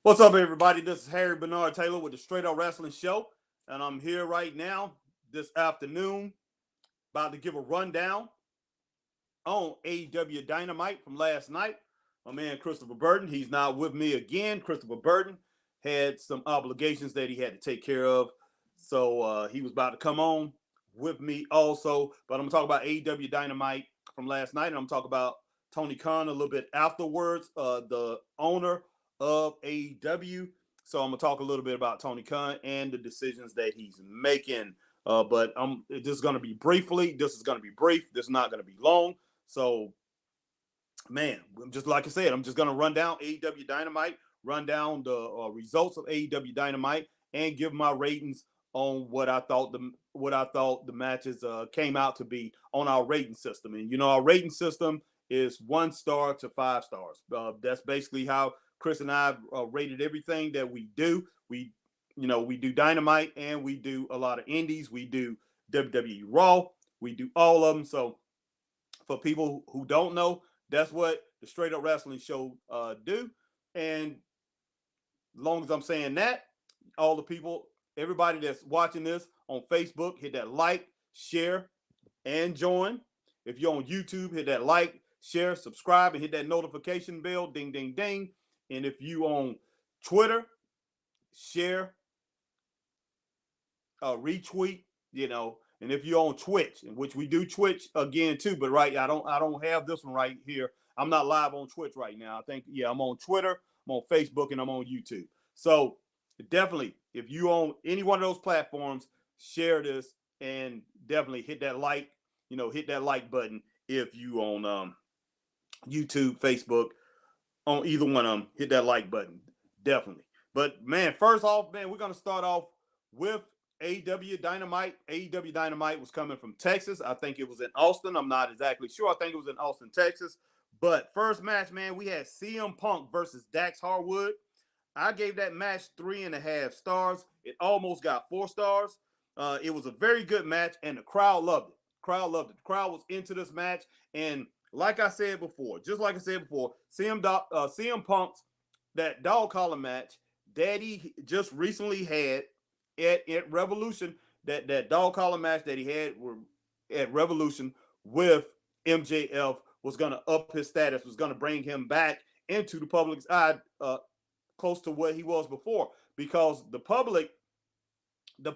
What's up, everybody? This is Harry Bernard Taylor with the Straight Up Wrestling Show, and I'm here right now this afternoon about to give a rundown on AEW Dynamite from last night. My man Christopher Burton, he's not with me again. Christopher Burton had some obligations that he had to take care of, so he was about to come on with me also. But I'm going to talk about AEW Dynamite from last night, and I'm going to talk about Tony Kahn a little bit afterwards, the owner of AEW. So I'm going to talk a little bit about Tony Kahn and the decisions that he's making. But this is going to be briefly. This is going to be brief. This is not going to be long. So, man, just like I said, I'm just going to run down AEW Dynamite, run down the results of AEW Dynamite, and give my ratings on what I thought the matches came out to be on our rating system. And you know, our rating system is 1 star to 5 stars. That's basically how Chris and I rated everything that we do. We do Dynamite and we do a lot of indies. We do WWE Raw. We do all of them. So for people who don't know, that's what the Straight Up Wrestling Show do. And as long as I'm saying that, all the people, everybody that's watching this on Facebook, hit that like, share, and join. If you're on YouTube, hit that like, share, subscribe, and hit that notification bell, ding, ding, ding. And if you on Twitter, share, retweet, and if you're on Twitch, in which we do Twitch again too, but right, I don't have this one right here. I'm not live on Twitch right now. I think, I'm on Twitter, I'm on Facebook, and I'm on YouTube. So definitely, if you on any one of those platforms, share this and definitely hit that like, hit that like button if you on YouTube, Facebook, on either one of them, hit that like button, definitely. But man, first off, man, we're gonna start off with AEW Dynamite. AEW Dynamite was coming from Texas. I think it was in Austin. I'm not exactly sure. I think it was in Austin, Texas. But first match, man, we had CM Punk versus Dax Harwood. I gave that match 3.5 stars. It almost got 4 stars. It was a very good match, and the crowd loved it. The crowd was into this match, and like I said before, CM Punk's that dog collar match that he just recently had at Revolution, that dog collar match that he had at Revolution with MJF was going to up his status, was going to bring him back into the public's eye, close to what he was before, because the public, I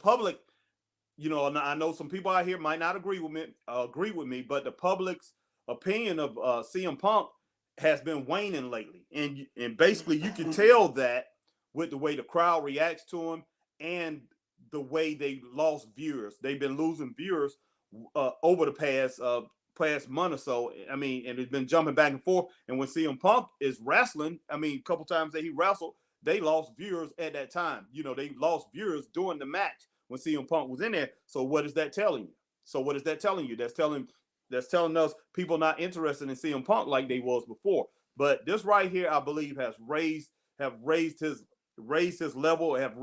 know some people out here might not agree with me, but the public's opinion of CM Punk has been waning lately, and basically you can tell that with the way the crowd reacts to him and the way they lost viewers. They've been losing viewers over the past month or so. I mean, and it's been jumping back and forth. And when CM Punk is wrestling, I mean, a couple times that he wrestled, they lost viewers at that time. They lost viewers during the match when CM Punk was in there. So what is that telling you? That's telling us people not interested in CM Punk like they was before. But this right here, I believe, have raised his level, have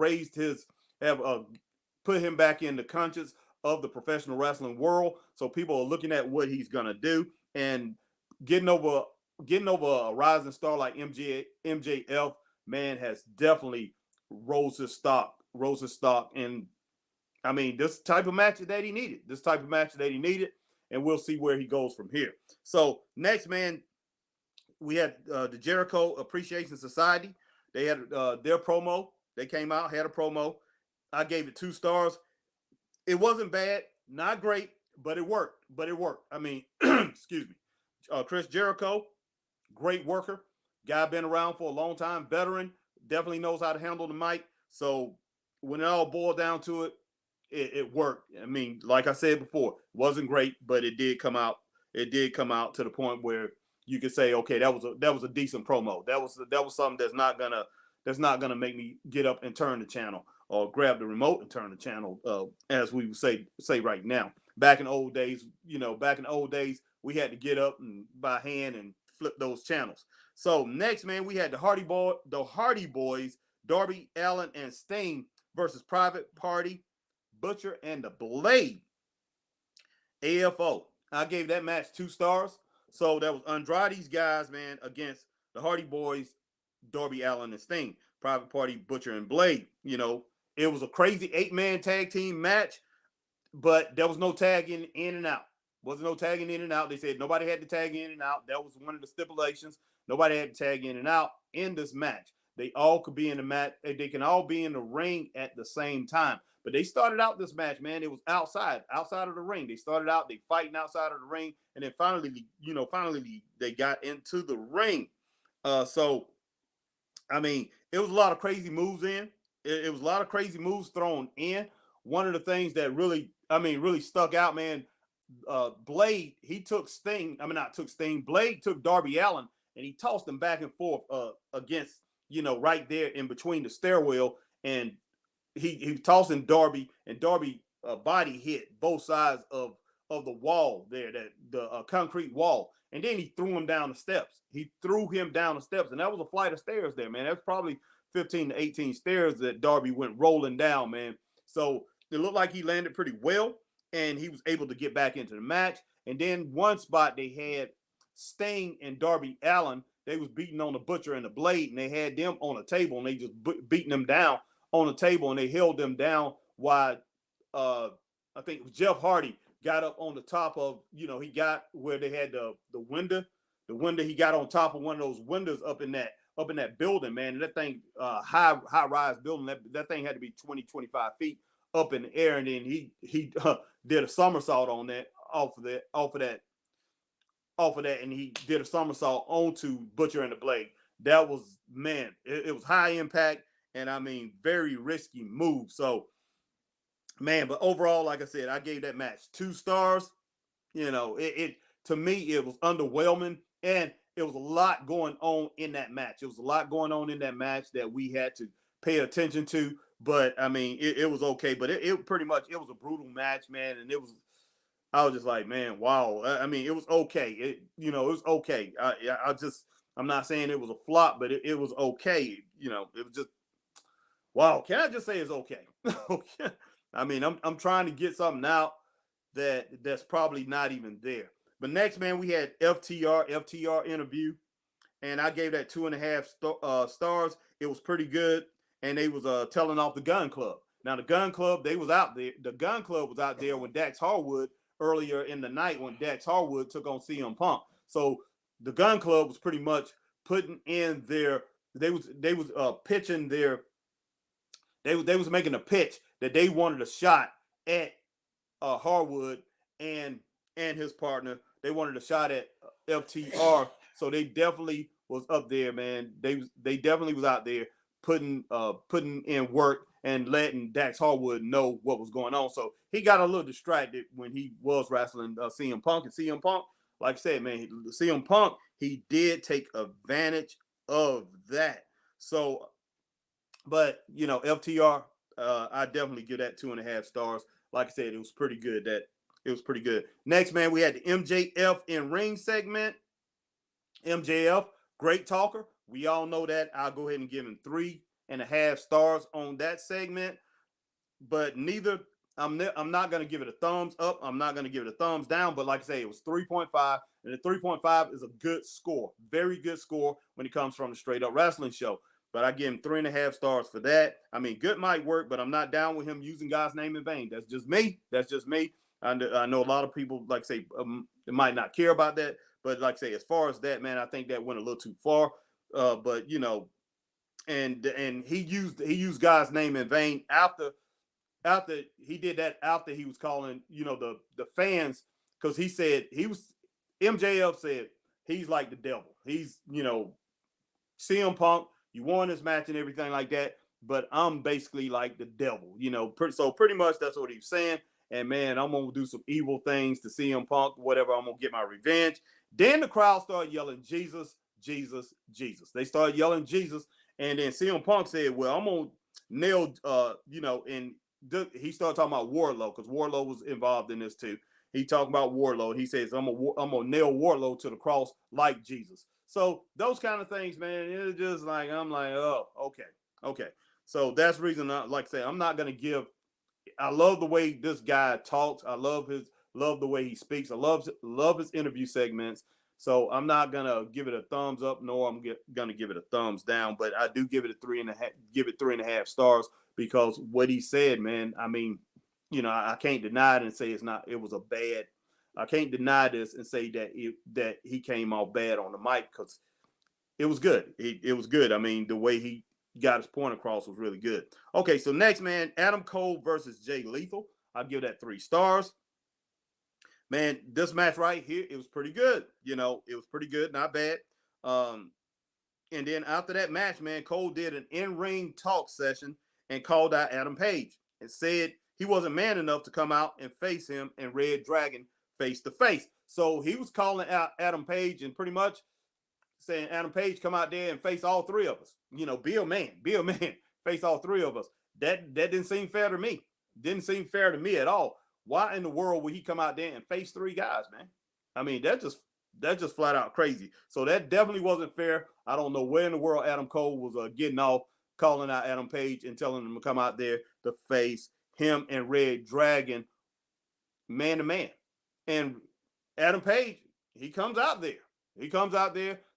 put him back in the conscience of the professional wrestling world. So people are looking at what he's gonna do, and getting over a rising star like MJF, man, has definitely rose his stock. And I mean, this type of match that he needed, and we'll see where he goes from here. So next, man, we had the Jericho Appreciation Society. They had their promo. They came out, had a promo. I gave it 2 stars. It wasn't bad, not great, but it worked. I mean, excuse me. Chris Jericho, great worker. Guy been around for a long time, veteran, definitely knows how to handle the mic. So when it all boiled down to it, it worked. I mean, like I said before, it wasn't great, but it did come out. It did come out to the point where you could say, okay, that was a decent promo. That was something that's not gonna make me get up and turn the channel or grab the remote and turn the channel, as we would say right now. Back in old days, we had to get up and by hand and flip those channels. So next, man, we had the Hardy Boys, Darby Allin and Sting versus Private Party, Butcher and the Blade. AFO. I gave that match 2 stars. So that was Andrade's guys, man, against the Hardy Boys, Darby Allin and Sting. Private Party, Butcher, and Blade. You know, it was a crazy 8-man tag team match, but there was no tagging in and out. Wasn't no tagging in and out. They said nobody had to tag in and out. That was one of the stipulations. Nobody had to tag in and out in this match. They all could be in the match. They can all be in the ring at the same time. But they started out this match, man. It was outside of the ring. They started out, they fighting outside of the ring, and then finally they got into the ring. So I mean, it was a lot of crazy moves in. It was a lot of crazy moves thrown in. One of the things that really stuck out, man. Blade, he took Sting. I mean, not took Sting. Blade took Darby Allin, and he tossed him back and forth against, right there in between the stairwell, and he tossing Darby, and Darby body hit both sides of the wall there, that the concrete wall, and then he threw him down the steps. He threw him down the steps, and that was a flight of stairs there, man. That's probably 15 to 18 stairs that Darby went rolling down, man. So it looked like he landed pretty well, and he was able to get back into the match. And then one spot they had Sting and Darby Allin. They was beating on the Butcher and the Blade, and they had them on a table, and they just beating them down on the table, and they held them down while I think it was Jeff Hardy got up on the top of, he got where they had the window. The window, he got on top of one of those windows up in that building, man. And that thing, high rise building, that thing had to be 20, 25 feet up in the air. And then he did a somersault on that, off of that, and he did a somersault onto Butcher and the Blade. That was, man, it was high impact, and I mean, very risky move. So, man, but overall, like I said, I gave that match 2 stars. It to me, it was underwhelming, and it was a lot going on in that match. It was a lot going on in that match that we had to pay attention to. But I mean, it was okay. But it pretty much, it was a brutal match, man. And I was just like, man, wow. I mean, it was okay. It was okay. I'm not saying it was a flop, but it was okay. It was just, wow. Can I just say it's okay? Okay. I mean, I'm trying to get something out that's probably not even there. But next, man, we had FTR interview, and I gave that 2.5 stars. It was pretty good, and they was telling off the Gun Club. Now the Gun Club, they was out there. The Gun Club was out there with Dax Harwood earlier in the night when Dax Harwood took on CM Punk. So the Gun Club was pretty much putting in their. They was pitching their. They was making a pitch that they wanted a shot at Harwood and his partner. They wanted a shot at FTR, so they definitely was up there, man. They definitely was out there putting in work and letting Dax Harwood know what was going on. So he got a little distracted when he was wrestling CM Punk. And CM Punk, like I said, man, CM Punk, he did take advantage of that. So, but FTR, I definitely give that 2.5 stars. Like I said, it was pretty good. It was pretty good. Next, man, we had the MJF in ring segment. MJF, great talker. We all know that. I'll go ahead and give him 3.5 stars on that segment. But I'm not going to give it a thumbs up. I'm not going to give it a thumbs down. But like I say, it was 3.5. And the 3.5 is a good score. Very good score when it comes from the Straight Up Wrestling Show. But I give him 3.5 stars for that. I mean, good might work, but I'm not down with him using God's name in vain. That's just me. I know a lot of people, like say, might not care about that. But like I say, as far as that, man, I think that went a little too far. But and he used God's name in vain after he did that, after he was calling the fans, because he said MJF said he's like the devil. He's CM Punk, you won this match and everything like that, but I'm basically like the devil, so pretty much that's what he was saying. And man, I'm gonna do some evil things to CM Punk, whatever. I'm gonna get my revenge. Then the crowd started yelling Jesus, Jesus, Jesus. They started yelling Jesus, and then CM Punk said, well, I'm gonna nail and he started talking about Wardlow, because Wardlow was involved in this too. He talked about Wardlow. He says, I'm gonna nail Wardlow to the cross like Jesus. So those kind of things, man, it's just like, I'm like, oh, okay. So that's the reason, like I say, I'm not gonna give. I love the way this guy talks. I love the way he speaks. I love his interview segments. So I'm not gonna give it a thumbs up, nor I'm gonna give it a thumbs down. But I do give it a 3.5. Give it 3.5 stars because what he said, man. I mean, I can't deny it and say it's not. It was a bad. I can't deny this and say that he came off bad on the mic because it was good. It was good. I mean, the way he got his point across was really good. Okay, so next, man, Adam Cole versus Jay Lethal. I'll give that 3 stars. Man, this match right here, it was pretty good. It was pretty good, not bad. And then after that match, man, Cole did an in-ring talk session and called out Adam Page and said he wasn't man enough to come out and face him and Red Dragon face to face. So he was calling out Adam Page and pretty much saying, Adam Page, come out there and face all 3 of us. Be a man, face all 3 of us. That didn't seem fair to me. Didn't seem fair to me at all. Why in the world would he come out there and face 3 guys, man? I mean, that's just flat out crazy. So that definitely wasn't fair. I don't know where in the world Adam Cole was getting off calling out Adam Page and telling him to come out there to face him and Red Dragon man to man. And Adam Page, he comes out there.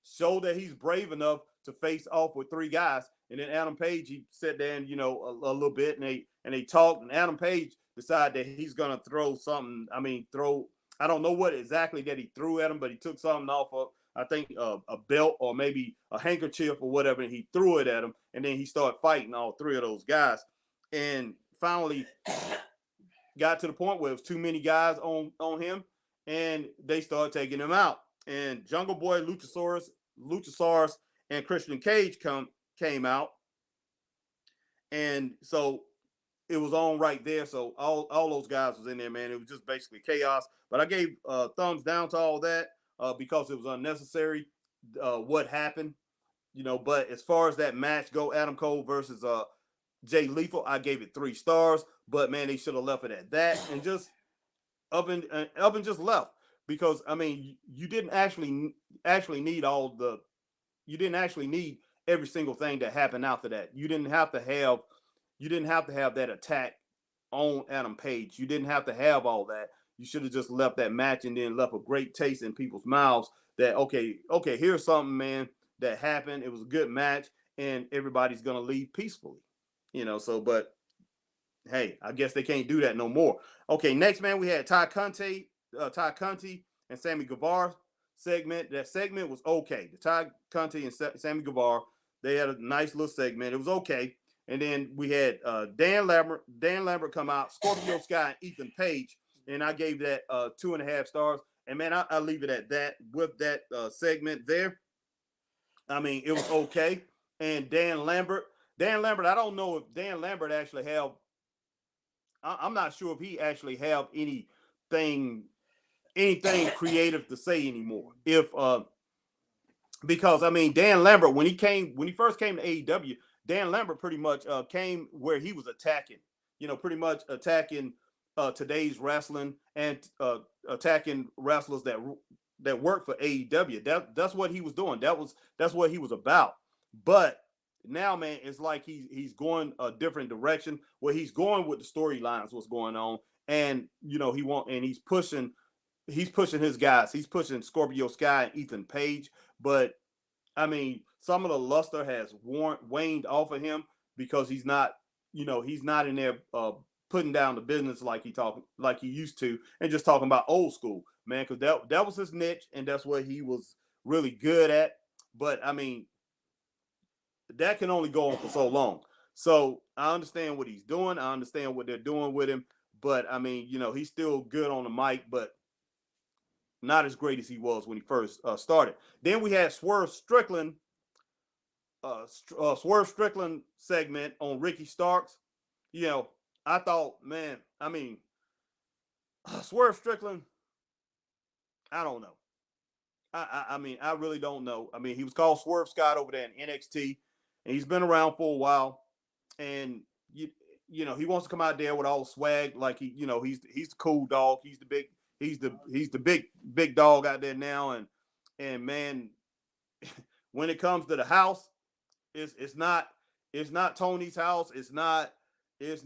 Show that he's brave enough to face off with 3 guys. And then Adam Page, he sat there and, a little bit and they talked. And Adam Page decided that he's going to throw something. I mean, I don't know what exactly that he threw at him, but he took something off of, I think, a belt or maybe a handkerchief or whatever. And he threw it at him. And then he started fighting all 3 of those guys. And finally got to the point where it was too many guys on him. And they started taking him out. And Jungle Boy, Luchasaurus, and Christian Cage came out. And so it was on right there. So all those guys was in there, man. It was just basically chaos. But I gave thumbs down to all that because it was unnecessary what happened. But as far as that match go, Adam Cole versus Jay Lethal, I gave it 3 stars. But, man, they should have left it at that and just up and just left. Because, I mean, you didn't actually need you didn't actually need every single thing that happened after that. You didn't have to have that attack on Adam Page. You didn't have to have all that. You should have just left that match and then left a great taste in people's mouths that, okay, here's something, man, that happened. It was a good match and everybody's going to leave peacefully. But hey, I guess they can't do that no more. Okay, next, man, we had Ty Conti and Sammy Guevara segment. That segment was okay. The Ty Conti and Sammy Guevara, they had a nice little segment. It was okay. And then we had Dan Lambert come out, Scorpio Sky, and Ethan Page, and I gave that 2.5 stars. And man, I'll leave it at that with that segment there. I mean, it was okay. And Dan Lambert, I don't know if Dan Lambert actually have. I'm not sure if he actually have anything creative to say anymore. Because I mean, Dan Lambert, when he first came to AEW, Dan Lambert pretty much came where he was attacking, pretty much attacking today's wrestling and attacking wrestlers that work for AEW. That's what he was doing. That's what he was about. But now, man, it's like he's going a different direction where he's going with the storylines, what's going on, and he's pushing his guys. He's pushing Scorpio Sky and Ethan Page, but I mean, some of the luster has waned off of him because he's not in there putting down the business like he used to, and just talking about old school, man, because that was his niche and that's what he was really good at. But I mean, that can only go on for so long. So I understand what he's doing. I understand what they're doing with him. But I mean, he's still good on the mic, but not as great as he was when he first started. Then we had Swerve Strickland segment on Ricky Starks. I thought, man, I mean, Swerve Strickland, I don't know. I mean, I really don't know. I mean, he was called Swerve Scott over there in NXT, and he's been around for a while. And he wants to come out there with all the swag, like he's the cool dog. He's the big dog out there now. And man, when it comes to the house, it's not Tony's house. It's not Jay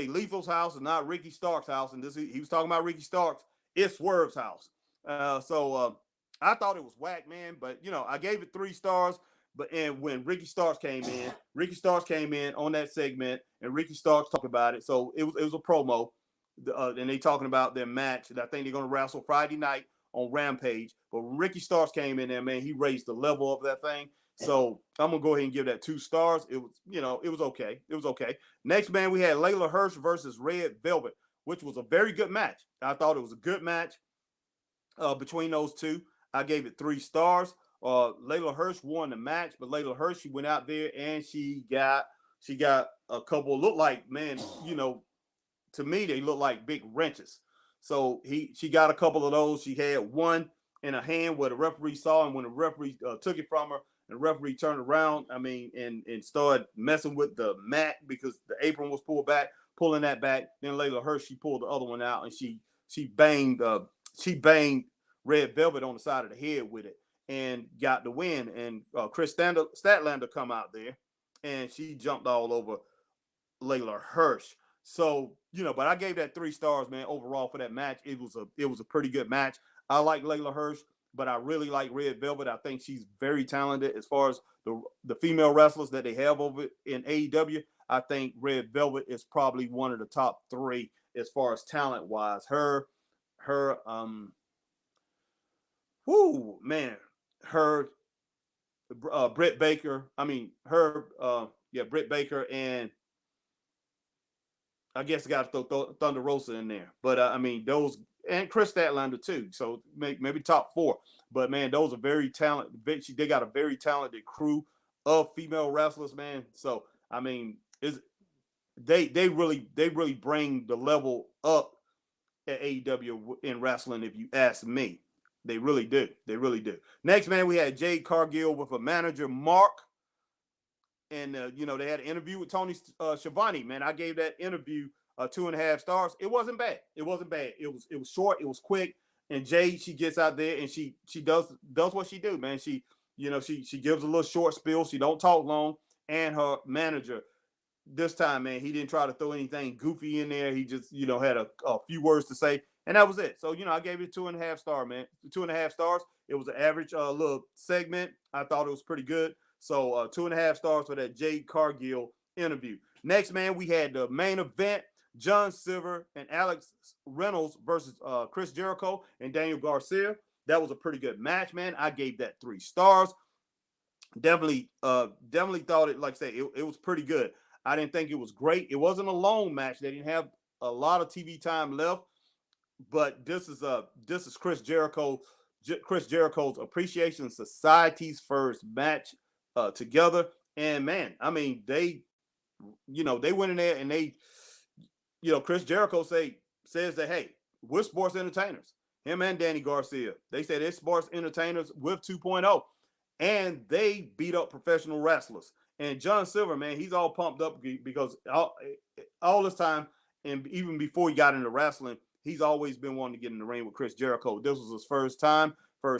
Lethal's house. It's not Ricky Starks' house. And he was talking about Ricky Starks. It's Swerve's house. I thought it was whack, man. But I gave it 3 stars. And when Ricky Starks came in on that segment, and Ricky Starks talked about it. So it was a promo, and they talking about their match. And I think they're gonna wrestle Friday night on Rampage. But when Ricky Starks came in there, man, he raised the level of that thing. So I'm gonna go ahead and give that 2 stars. It was, it was okay. It was okay. Next, man, we had Layla Hirsch versus Red Velvet, which was a very good match. I thought it was a good match between those two. I gave it 3 stars. Layla Hirsch won the match, but Layla Hirsch, she went out there and she got a couple, look like, man, to me they look like big wrenches. So she got a couple of those. She had one in her hand where the referee saw, and when the referee took it from her, and the referee turned around, and started messing with the mat because the apron was pulled back, pulling that back. Then Layla Hirsch, she pulled the other one out, and she banged Red Velvet on the side of the head with it and got the win. And Chris Statlander come out there, and she jumped all over Layla Hirsch. So, but I gave that 3 stars, man, overall for that match. It was a pretty good match. I like Layla Hirsch, but I really like Red Velvet. I think she's very talented as far as the female wrestlers that they have over in AEW. I think Red Velvet is probably one of the top 3 as far as talent wise. Her man, her Britt Baker. Britt Baker, and I guess I got to throw Thunder Rosa in there. But those, and Chris Statlander too. So maybe top 4. But man, those are very talented. They got a very talented crew of female wrestlers, man. So they really bring the level up at AEW in wrestling, if you ask me. They really do. They really do. Next, man, we had Jade Cargill with a manager, Mark. And, they had an interview with Tony Schiavone. Man, I gave that interview 2.5 stars. It wasn't bad. It wasn't bad. It was short. It was quick. And Jade, she gets out there and she does what she do, man. She gives a little short spiel. She don't talk long. And her manager, this time, man, he didn't try to throw anything goofy in there. He just, had a few words to say, and that was it. So, I gave it 2.5 stars, man. 2.5 stars. It was an average little segment. I thought it was pretty good. So 2.5 stars for that Jade Cargill interview. Next, man, we had the main event: John Silver and Alex Reynolds versus Chris Jericho and Daniel Garcia. That was a pretty good match, man. I gave that 3 stars. Definitely thought it, like I say, it was pretty good. I didn't think it was great. It wasn't a long match. They didn't have a lot of TV time left. But this is Chris Jericho's Appreciation Society's first match together. And man, they went in there and they, Chris Jericho says that, hey, we're sports entertainers. Him and Danny Garcia, they say they're sports entertainers with 2.0, and they beat up professional wrestlers. And John Silver, man, he's all pumped up because all this time, and even before he got into wrestling, he's always been wanting to get in the ring with Chris Jericho. This was his first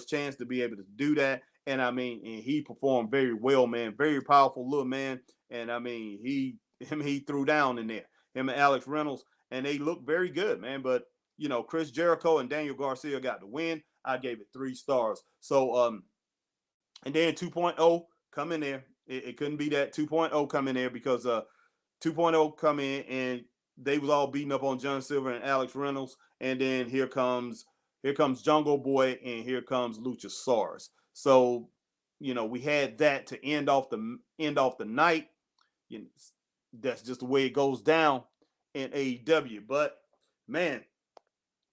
chance to be able to do that. And and he performed very well, man. Very powerful little man. And he threw down in there. Him and Alex Reynolds, and they looked very good, man. But Chris Jericho and Daniel Garcia got the win. I gave it 3 stars. So and then 2.0 come in there. It couldn't be that 2.0 come in there because 2.0 come in and they was all beating up on John Silver and Alex Reynolds. And then here comes Jungle Boy, and here comes Luchasaurus. So, we had that to end off the night. That's just the way it goes down in AEW. But man,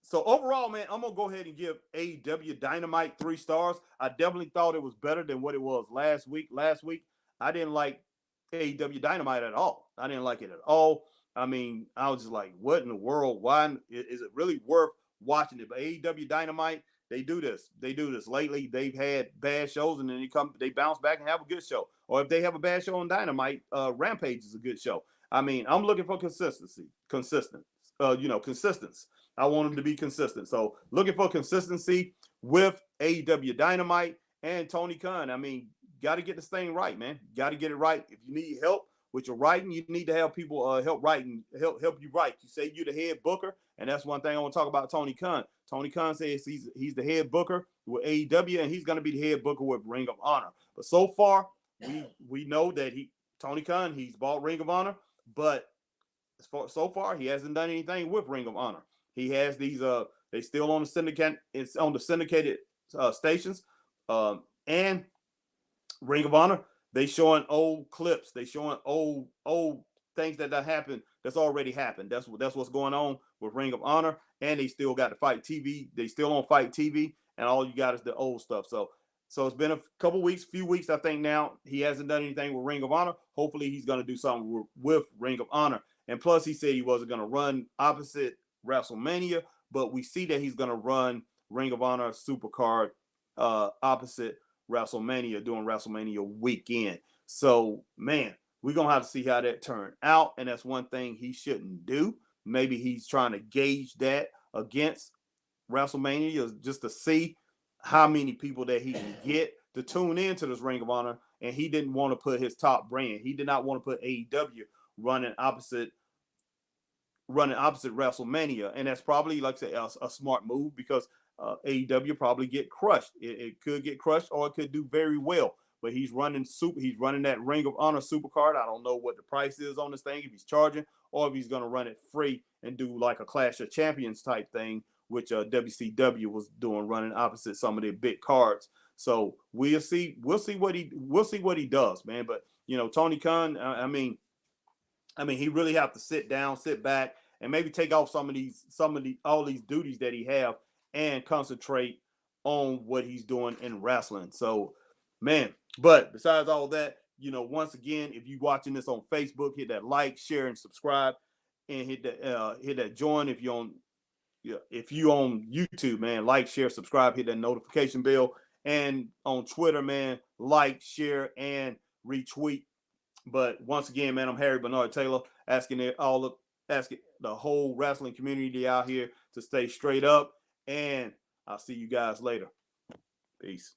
so overall, man, I'm gonna go ahead and give AEW Dynamite 3 stars. I definitely thought it was better than what it was last week. Last week, I didn't like AEW Dynamite at all. I didn't like it at all. I was just like, what in the world? Why is it really worth watching it? But AEW Dynamite, they do this. They do this lately. They've had bad shows, and then they bounce back and have a good show. Or if they have a bad show on Dynamite, Rampage is a good show. I'm looking for consistency. Consistency. I want them to be consistent. So looking for consistency with AEW Dynamite and Tony Kahn. Got to get this thing right, man. Got to get it right. If you need help with your writing, you need to have people help you write. You say you're the head booker And that's one thing I want to talk about Tony Khan. Tony Khan says he's the head booker with AEW, and he's going to be the head booker with Ring of Honor. But so far, we know that Tony Khan, he's bought Ring of Honor, but so far he hasn't done anything with Ring of Honor. He has these they still on the syndicate. It's on the syndicated stations, and Ring of Honor, they showing old clips. They showing old things that happened. That's already happened. That's what's going on with Ring of Honor, and they still got the Fight TV. They still on Fight TV, and all you got is the old stuff. So it's been a few weeks, I think now. He hasn't done anything with Ring of Honor. Hopefully he's going to do something with Ring of Honor. And plus he said he wasn't going to run opposite WrestleMania, but we see that he's going to run Ring of Honor Supercard opposite WrestleMania during WrestleMania weekend. So, man, we're going to have to see how that turned out. And that's one thing he shouldn't do. Maybe he's trying to gauge that against WrestleMania just to see how many people that he can get to tune into this Ring of Honor. And he didn't want to put his top brand. He did not want to put AEW running opposite WrestleMania. And that's probably, like I said, a smart move, because AEW probably get crushed. It could get crushed, or it could do very well. But he's running that Ring of Honor Supercard. I don't know what the price is on this thing, if he's charging, or if he's going to run it free and do like a Clash of Champions type thing, which WCW was doing, running opposite some of their big cards. So we'll see what he does, man. But Tony Khan, I mean, he really have to sit back, and maybe take off all these duties that he have, and concentrate on what he's doing in wrestling. So, man, but besides all that, once again, if you're watching this on Facebook, hit that like, share, and subscribe, and hit that join. If you on YouTube, man, like, share, subscribe, hit that notification bell, and on Twitter, man, like, share, and retweet. But once again, man, I'm Harry Bernard Taylor, asking the whole wrestling community out here to stay straight up, and I'll see you guys later. Peace.